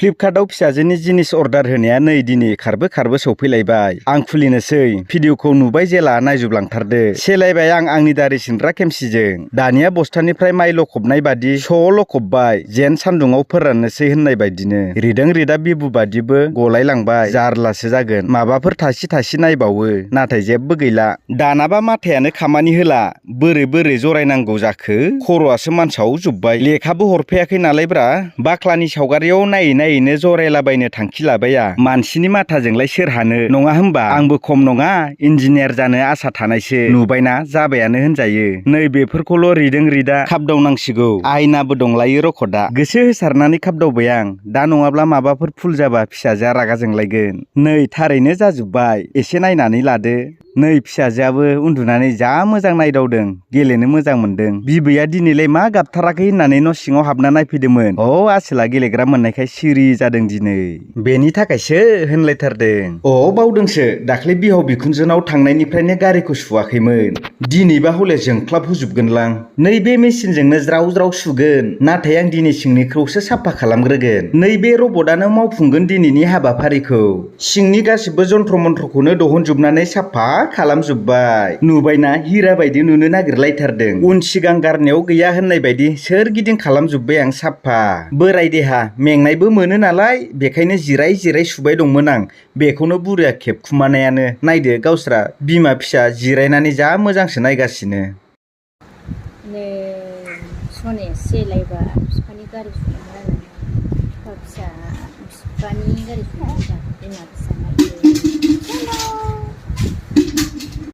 फ्लिपकार्टआव फिसाजोनि जिनिस अर्डार होनाया नै दिनै खारबो सौफैलायबाय। आं खुलिनोसै भिडिअखौ नुबाय जेला नायजुबलांथारदो। सेलायबाय आं आंनि दारि सिनग्रा खेमसिजों। दानिया बस्थानिफ्राय माइ लखबनाय बादि स' लखबबाय जेन सान्दुङाव फोराननोसै होननाय बायदिनो। रिदों रिदा बिबु बादिबो गलायलांबाय जारलासो जागोन। माबाफोर थासि नायबावो नाथाय जेबो गैला। दानाबा माथायानो खामानि होला। बोरै जरायनांगौ जाखो खर'आसो मानसाव जोब्बाय। लेखाबो हरफायाखै नालायब्रा बाख्लानि सावगारियाव नायैनो जरायलाबायनो थांखि लाबाय आं। मानसिनि माथाजोंलाय सोर हानो नङा होमबा? आंबो खम नङा इन्जिनियार जानो आसा थानायसो। नुबायना जाबायानो होनजायो। नै बेफोरखौल' रिदों रिदा खाबदावनांसिगौ। आयनाबो दंलायो रखदा। गोसो होसारनानै खाबदावबाय आं। दा नङाब्ला माबाफोर भुल जाबा फिसाजोआ रागा जोंलायगोन। नै थारैनो जाजोब्बाय। एसे नायनानै लादो। नै फिसाजोआबो उन्दुनानै जा मोजां नायदावदों। गेलेनो मोजां मोनदों। बिबैया दिनैलाय मा गाबथाराखै होननानै न' सिङाव हाबना नायफैदोंमोन। आसोला गेलेग्रा मोननायखाय सिरि जादों दिनै। बेनि थाखायसो होनलायथारदों। बावदोंसो दाख्लै बिहाव बिखुनजोनाव थांनायनिफ्रायनो गारिखौ सुवाखैमोन। दिनैबा हले जोंख्लाब होजोबगोनलां। नैबे मेसिनजोंनो ज्राव सुगोन। नाथाय आं दिनै सिंनिखौसो साफा खालामग्रोगोन। नैबे रबटआनो मावफुंगोन दिनैनि हाबाफारिखौ। सिंनि गासिबो जन्थ्र मन्थ्रखौनो दिहुनजोबनानै साफा खालामजोब्बाय। नुबायना हिरा बायदि नुनो नागिरलायथारदों। उन सिगां गारनायाव गैया होननाय बायदि सोरगिदिं खालामजोब्बाय आं साफा। बोराय देहा मेंनायबो मोनो नालाय बेखायनो जिराय सुबाय दंमोन आं। बेखौनो बुरैया खेबखुमानायानो। नायदो गावस्रा बिमा फिसा जिरायनानै जा मोजांसो नायगासिनो। सनाया सेलायबा बिफानि गारि सुनांगौ आरो बिफानि गारि सुनांगौ बिमा फिसा नायदो।